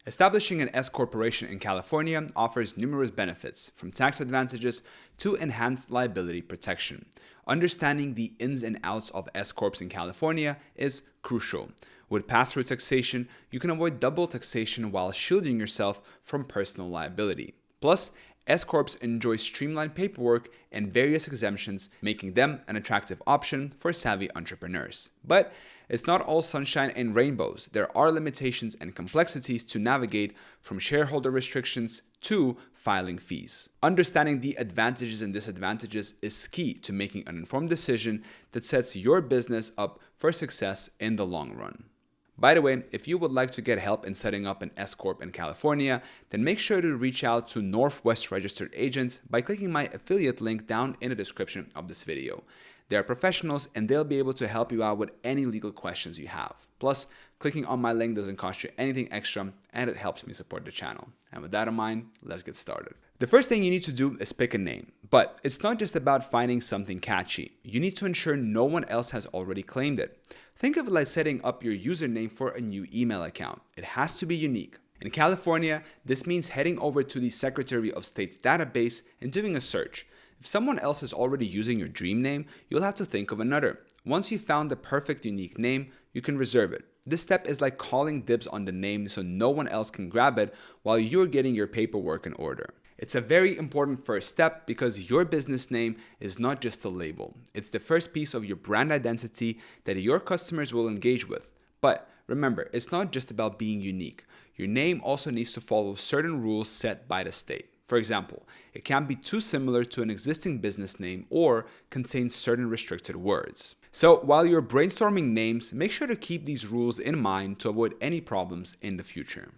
Establishing an S Corporation in California offers numerous benefits, from tax advantages to enhanced liability protection. Understanding the ins and outs of S Corps in California is crucial. With pass-through taxation, you can avoid double taxation while shielding yourself from personal liability. Plus, S Corps enjoy streamlined paperwork and various exemptions, making them an attractive option for savvy entrepreneurs. But it's not all sunshine and rainbows. There are limitations and complexities to navigate, from shareholder restrictions to filing fees. Understanding the advantages and disadvantages is key to making an informed decision that sets your business up for success in the long run. By the way, if you would like to get help in setting up an S Corp in California, then make sure to reach out to Northwest Registered Agents by clicking my affiliate link down in the description of this video. They are professionals and they'll be able to help you out with any legal questions you have. Plus, clicking on my link doesn't cost you anything extra and it helps me support the channel. And with that in mind, let's get started. The first thing you need to do is pick a name. But it's not just about finding something catchy. You need to ensure no one else has already claimed it. Think of it like setting up your username for a new email account. It has to be unique. In California, this means heading over to the Secretary of State's database and doing a search. If someone else is already using your dream name, you'll have to think of another. Once you've found the perfect unique name, you can reserve it. This step is like calling dibs on the name so no one else can grab it while you're getting your paperwork in order. It's a very important first step because your business name is not just a label. It's the first piece of your brand identity that your customers will engage with. But remember, it's not just about being unique. Your name also needs to follow certain rules set by the state. For example, it can't be too similar to an existing business name or contain certain restricted words. So while you're brainstorming names, make sure to keep these rules in mind to avoid any problems in the future.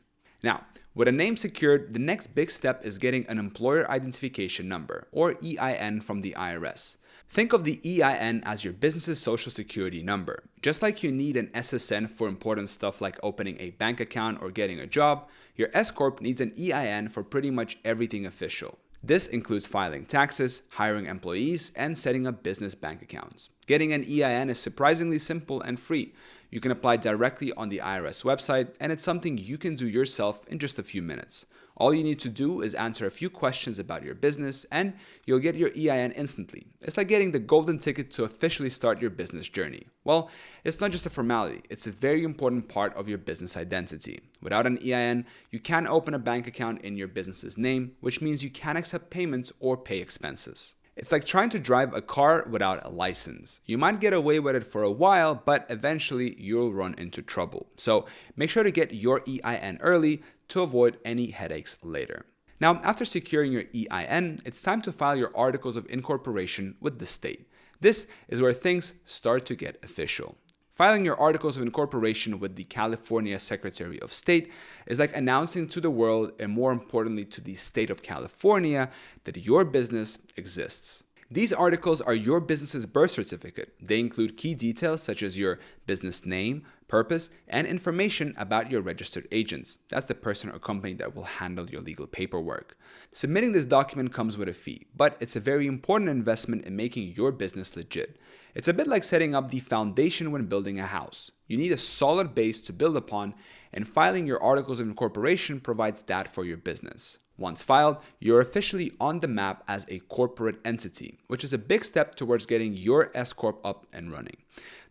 Now, with a name secured, the next big step is getting an employer identification number, or EIN, from the IRS. Think of the EIN as your business's social security number. Just like you need an SSN for important stuff like opening a bank account or getting a job, your S Corp needs an EIN for pretty much everything official. This includes filing taxes, hiring employees, and setting up business bank accounts. Getting an EIN is surprisingly simple and free. You can apply directly on the IRS website, and it's something you can do yourself in just a few minutes. All you need to do is answer a few questions about your business, and you'll get your EIN instantly. It's like getting the golden ticket to officially start your business journey. Well, it's not just a formality, it's a very important part of your business identity. Without an EIN, you can't open a bank account in your business's name, which means you can't accept payments or pay expenses. It's like trying to drive a car without a license. You might get away with it for a while, but eventually you'll run into trouble. So make sure to get your EIN early to avoid any headaches later. Now, after securing your EIN, it's time to file your articles of incorporation with the state. This is where things start to get official. Filing your articles of incorporation with the California Secretary of State is like announcing to the world, and more importantly to the state of California, that your business exists. These articles are your business's birth certificate. They include key details such as your business name, purpose, and information about your registered agents. That's the person or company that will handle your legal paperwork. Submitting this document comes with a fee, but it's a very important investment in making your business legit. It's a bit like setting up the foundation when building a house. You need a solid base to build upon, and filing your articles of incorporation provides that for your business. Once filed, you're officially on the map as a corporate entity, which is a big step towards getting your S Corp up and running.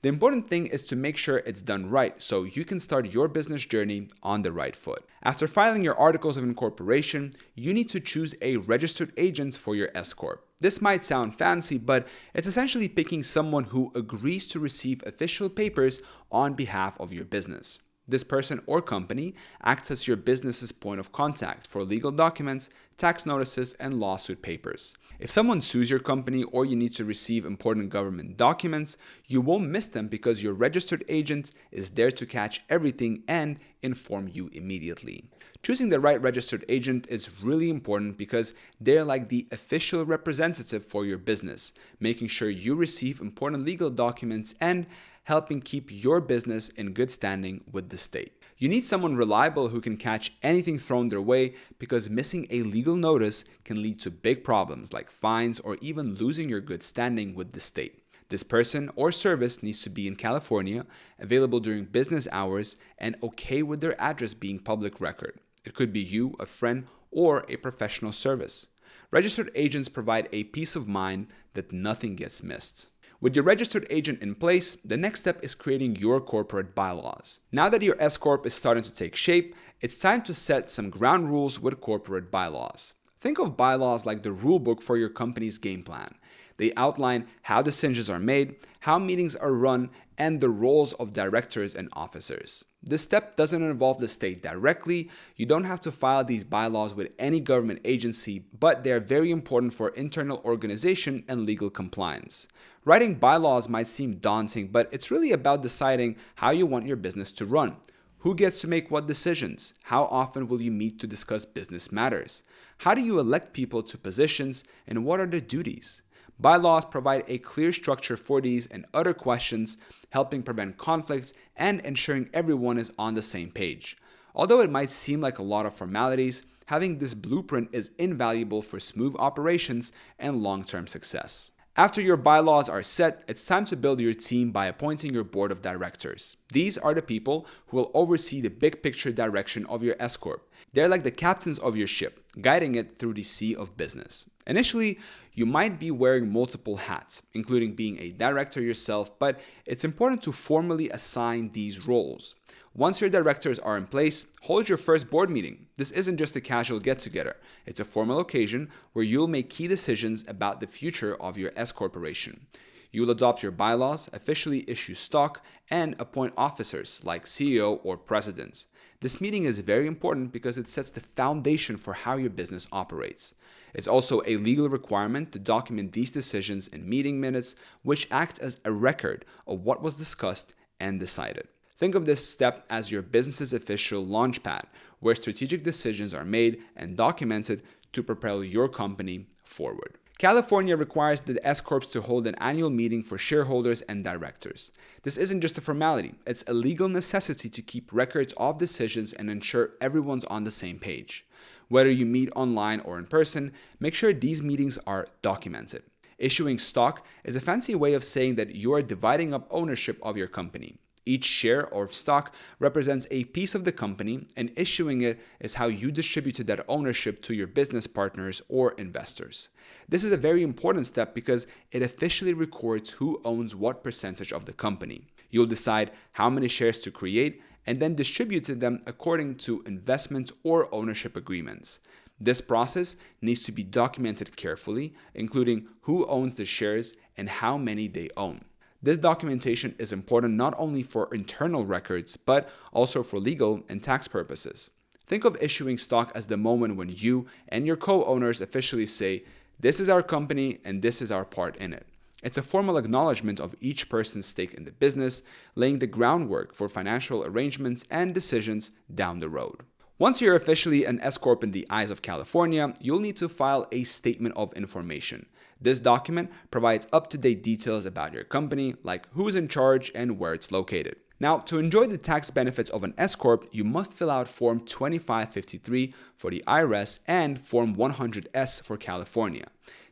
The important thing is to make sure it's done right so you can start your business journey on the right foot. After filing your articles of incorporation, you need to choose a registered agent for your S Corp. This might sound fancy, but it's essentially picking someone who agrees to receive official papers on behalf of your business. This person or company acts as your business's point of contact for legal documents, tax notices, and lawsuit papers. If someone sues your company or you need to receive important government documents, you won't miss them because your registered agent is there to catch everything and inform you immediately. Choosing the right registered agent is really important because they're like the official representative for your business, making sure you receive important legal documents and helping keep your business in good standing with the state. You need someone reliable who can catch anything thrown their way because missing a legal notice can lead to big problems like fines or even losing your good standing with the state. This person or service needs to be in California, available during business hours, and okay with their address being public record. It could be you, a friend, or a professional service. Registered agents provide a peace of mind that nothing gets missed. With your registered agent in place, the next step is creating your corporate bylaws. Now that your S Corp is starting to take shape, it's time to set some ground rules with corporate bylaws. Think of bylaws like the rule book for your company's game plan. They outline how decisions are made, how meetings are run, and the roles of directors and officers. This step doesn't involve the state directly. You don't have to file these bylaws with any government agency, but they are very important for internal organization and legal compliance. Writing bylaws might seem daunting, but it's really about deciding how you want your business to run. Who gets to make what decisions? How often will you meet to discuss business matters? How do you elect people to positions, and what are their duties? Bylaws provide a clear structure for these and other questions, helping prevent conflicts and ensuring everyone is on the same page. Although it might seem like a lot of formalities, having this blueprint is invaluable for smooth operations and long-term success. After your bylaws are set, it's time to build your team by appointing your board of directors. These are the people who will oversee the big picture direction of your S Corp. They're like the captains of your ship, guiding it through the sea of business. Initially, you might be wearing multiple hats, including being a director yourself, but it's important to formally assign these roles. Once your directors are in place, hold your first board meeting. This isn't just a casual get-together. It's a formal occasion where you'll make key decisions about the future of your S Corporation. You'll adopt your bylaws, officially issue stock, and appoint officers like CEO or president. This meeting is very important because it sets the foundation for how your business operates. It's also a legal requirement to document these decisions in meeting minutes, which act as a record of what was discussed and decided. Think of this step as your business's official launchpad, where strategic decisions are made and documented to propel your company forward. California requires the S Corps to hold an annual meeting for shareholders and directors. This isn't just a formality, it's a legal necessity to keep records of decisions and ensure everyone's on the same page. Whether you meet online or in person, make sure these meetings are documented. Issuing stock is a fancy way of saying that you are dividing up ownership of your company. Each share of stock represents a piece of the company, and issuing it is how you distributed that ownership to your business partners or investors. This is a very important step because it officially records who owns what percentage of the company. You'll decide how many shares to create and then distribute them according to investment or ownership agreements. This process needs to be documented carefully, including who owns the shares and how many they own. This documentation is important not only for internal records, but also for legal and tax purposes. Think of issuing stock as the moment when you and your co-owners officially say, "This is our company and this is our part in it." It's a formal acknowledgement of each person's stake in the business, laying the groundwork for financial arrangements and decisions down the road. Once you're officially an S Corp in the eyes of California, you'll need to file a statement of information. This document provides up-to-date details about your company, like who's in charge and where it's located. Now, to enjoy the tax benefits of an S Corp, you must fill out Form 2553 for the IRS and Form 100S for California.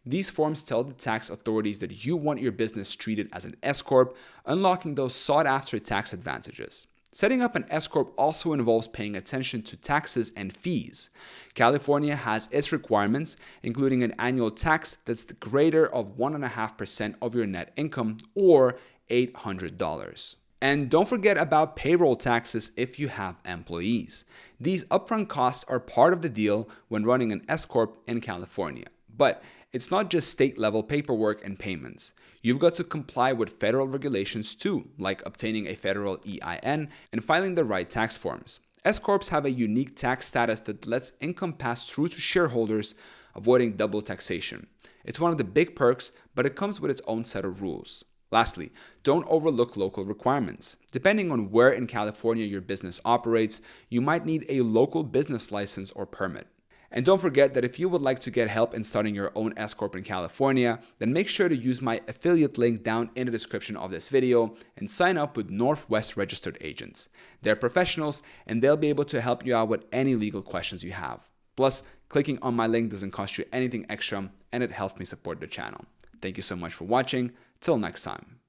These forms tell the tax authorities that you want your business treated as an S Corp, unlocking those sought-after tax advantages. Setting up an S Corp also involves paying attention to taxes and fees. California has its requirements, including an annual tax that's the greater of 1.5% of your net income, or $800. And don't forget about payroll taxes if you have employees. These upfront costs are part of the deal when running an S Corp in California. But it's not just state-level paperwork and payments. You've got to comply with federal regulations too, like obtaining a federal EIN and filing the right tax forms. S Corps have a unique tax status that lets income pass through to shareholders, avoiding double taxation. It's one of the big perks, but it comes with its own set of rules. Lastly, don't overlook local requirements. Depending on where in California your business operates, you might need a local business license or permit. And don't forget that if you would like to get help in starting your own S Corp in California, then make sure to use my affiliate link down in the description of this video and sign up with Northwest Registered Agents. They're professionals and they'll be able to help you out with any legal questions you have. Plus, clicking on my link doesn't cost you anything extra and it helps me support the channel. Thank you so much for watching. Till next time.